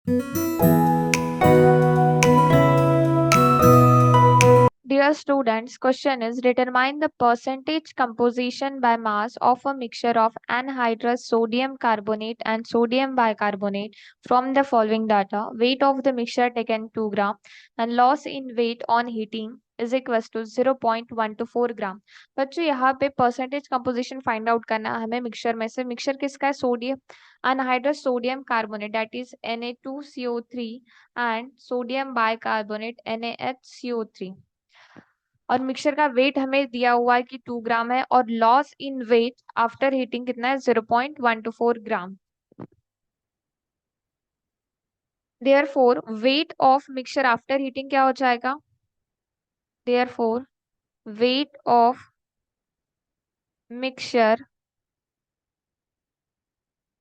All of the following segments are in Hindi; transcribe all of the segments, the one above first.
Dear students, question is determine the percentage composition by mass of a mixture of anhydrous sodium carbonate and sodium bicarbonate from the following data. Weight of the mixture taken 2 gram and loss in weight on heating is equals to 0.124 ग्राम। बच्चों यहाँ पे परसेंटेज कंपोजिशन फाइंड आउट करना है हमें मिक्सचर में से। मिक्सचर किसका है? Sodium anhydrous sodium carbonate that is Na2CO3 and sodium bicarbonate NaHCO3। और मिक्सचर का वेट हमें दिया हुआ है कि 2 ग्राम है और loss in weight after heating कितना है? 0.124 gram. Therefore weight of mixture after heating क्या हो जाएगा? Therefore weight of mixture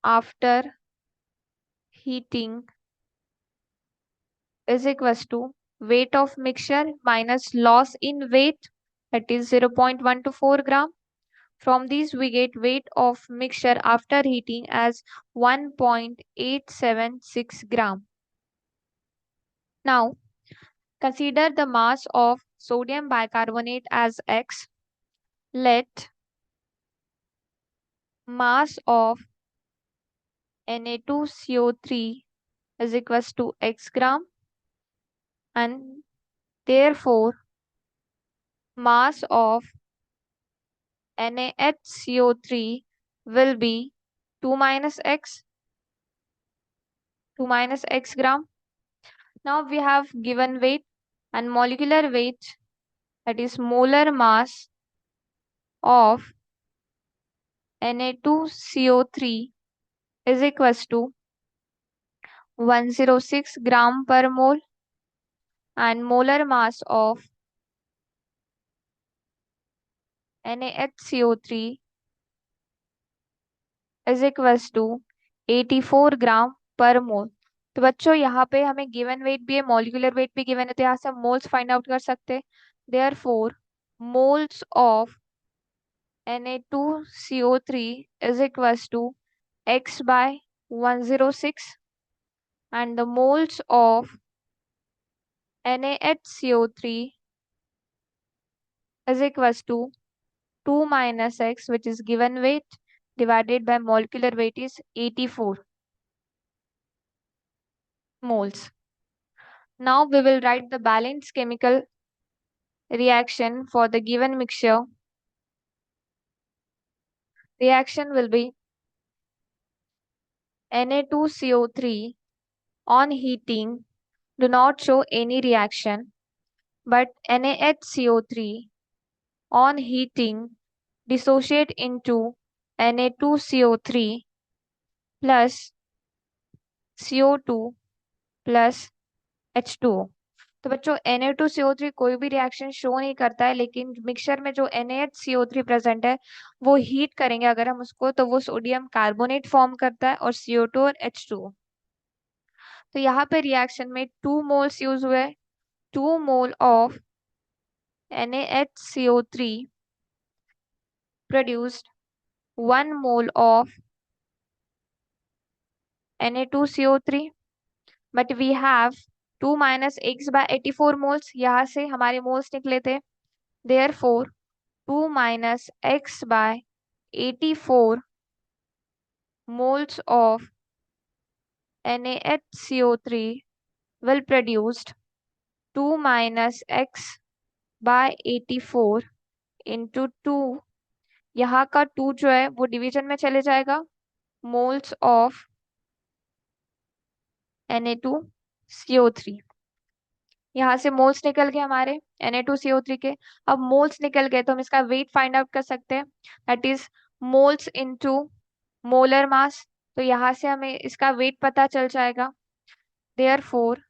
after heating is equals to weight of mixture minus loss in weight, that is 0.124 gram. From these we get weight of mixture after heating as 1.876 gram. Now consider the mass of sodium bicarbonate as X. Let mass of Na2CO3 is equals to X gram, and therefore mass of NaHCO3 will be 2 minus X gram. Now we have given weight and molecular weight, that is molar mass of Na2CO3 is equals to 106 gram per mole, and molar mass of NaHCO3 is equals to 84 ग्राम पर मोल। तो बच्चों यहाँ पे हमें गिवन वेट भी है, मॉलिक्यूलर वेट भी गिवन है, तो यहाँ से हम मोल्स फाइंड आउट कर सकते हैं। Therefore moles of Na2CO3 is equals to X by 106 and the moles of NaHCO3 is equals to 2 minus X, which is given weight, divided by molecular weight is 84 moles. Now we will write the balanced chemical reaction for the given mixture. Reaction will be Na2CO3 on heating do not show any reaction, but NaHCO3 on heating dissociate into Na2CO3 plus CO2 plus H2O। तो बच्चों Na2CO3 कोई भी रिएक्शन शो नहीं करता है, लेकिन मिक्सचर में जो NaHCO3 प्रेजेंट है वो हीट करेंगे अगर हम उसको, तो वो सोडियम कार्बोनेट फॉर्म करता है और CO2 और H2O। तो यहाँ पे रिएक्शन में 2 मोल्स यूज हुए, 2 mole of NaHCO3 produced 1 mole of Na2CO3, but we have 2 minus X by 84 moles, यहाँ से हमारे मोल्स निकले थे। Therefore 2 minus X by 84 moles of NaHCO3 will produce 2 minus X by 84 into 2। यहाँ का 2 जो है वो डिवीजन में चले जाएगा, मोल्स ऑफ Na2CO3। यहाँ से मोल्स निकल गए हमारे Na2CO3 के। अब मोल्स निकल गए तो हम इसका वेट फाइंड आउट कर सकते हैं, that is moles into molar mass. तो यहाँ से हमें इसका वेट पता चल जाएगा। Therefore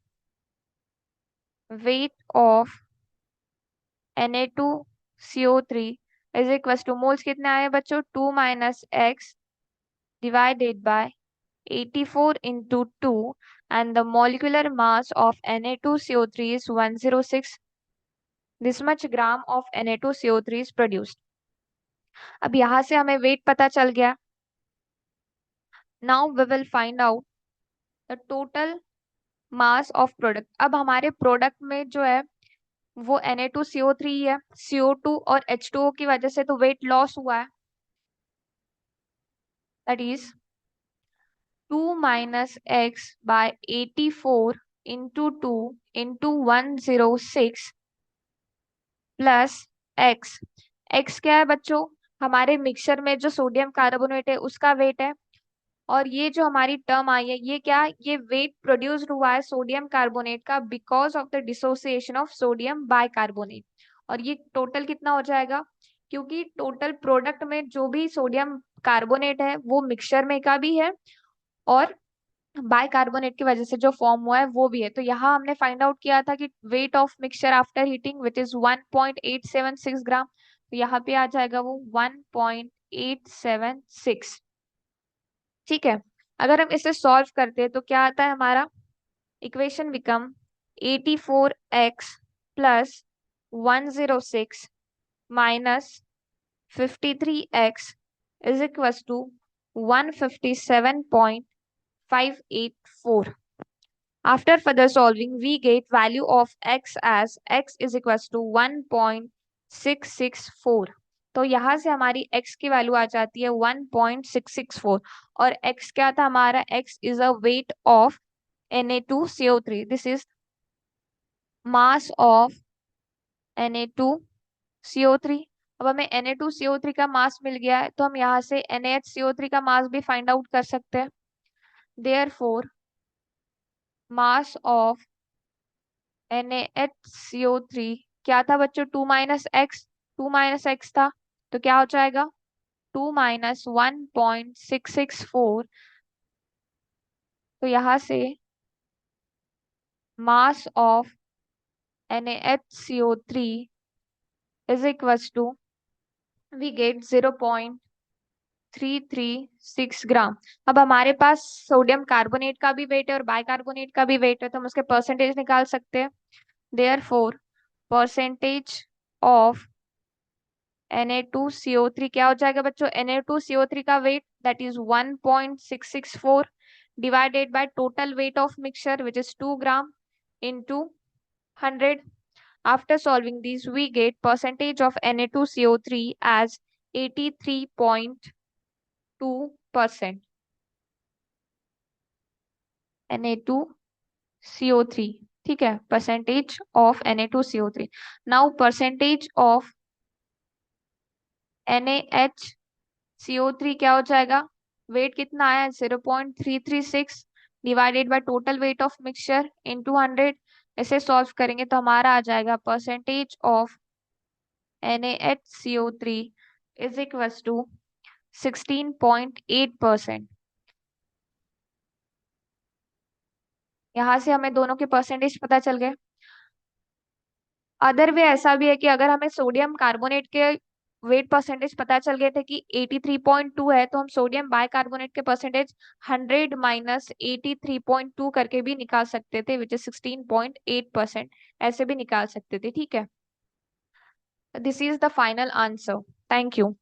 weight of Na2CO3 is equal two moles कितने आए बच्चों? 2 minus x divided by 84 into 2, and the molecular mass of Na2CO3 is 106. This much gram of Na2CO3 is produced. अब यहाँ से हमें वेट पता चल गया। Now we will find out the total mass of product. अब हमारे प्रोडक्ट में जो है वो Na2CO3 है, CO2 और H2O की वजह से तो वेट लॉस हुआ है, that is 2 minus x by 84 into 2 into 106 plus x. X क्या है बच्चों? हमारे मिक्सचर में जो सोडियम कार्बोनेट है उसका वेट है। और ये जो हमारी टर्म आई है ये क्या है? ये वेट प्रोड्यूस्ड हुआ है सोडियम कार्बोनेट का because of the dissociation of sodium bicarbonate. और ये टोटल कितना हो जाएगा? क्योंकि टोटल प्रोडक्ट में जो भी सोडियम कार्बोनेट है वो मिक्सचर में का भी है और बाइकार्बोनेट की वजह से जो फॉर्म हुआ है वो भी है। तो यहाँ हमने फाइंड आउट किया था कि wait of mixture after heating which is 1.876 ग्राम। तो यहाँ पे आ जाएगा वो 1.876। ठीक है, अगर हम इसे सॉल्व करते हैं तो क्या आता है हमारा? Equation become 84x plus 106 minus 53x is equal to 157.584। After further solving, we get value of x as x is equals to 1.664। तो यहाँ से हमारी x की वैल्यू आ जाती है 1.664। और x क्या था हमारा? x is a weight of Na2CO3। This is mass of Na2CO3। अब हमें Na2CO3 का मास मिल गया है तो हम यहाँ से NaHCO3 का मास भी फाइंड आउट कर सकते हैं। Therefore, mass of NaHCO3 क्या था बच्चों? 2 माइनस एक्स, 2 माइनस एक्स था तो क्या हो जाएगा? 2 माइनस 1.664। तो यहाँ से mass of NaHCO3 is equals to we get 0.336 gram. अब हमारे पास सोडियम कार्बोनेट का भी वेट है और बाइकार्बोनेट का भी वेट है तो हम उसके परसेंटेज निकाल सकते हैं। देयरफॉर परसेंटेज ऑफ Na2CO3 क्या हो जाएगा बच्चों? Na2CO3 का weight that is 1.664 divided by total weight of mixture which is 2 gram into 100। After solving these, we get percentage of Na2CO3 as 83.2%. Na2CO3, ठीक है, percentage of Na2CO3। Now percentage of NaHCO3 क्या हो जाएगा? वेट कितना आया? 0.336 divided by total weight of mixture into 100। इसे सॉल्व करेंगे तो हमारा आ जाएगा percentage of NaHCO3 is equal to 16.8%। यहाँ से हमें दोनों के परसेंटेज पता चल गए। अदर वे ऐसा भी है कि अगर हमें सोडियम कार्बोनेट के वेट परसेंटेज पता चल गए थे कि 83.2 है तो हम सोडियम बाइकार्बोनेट के परसेंटेज 100 माइनस 83.2 करके भी निकाल सकते थे विच इज 16.8%। ऐसे भी निकाल सकते थे। ठीक है, this is the final answer. Thank you.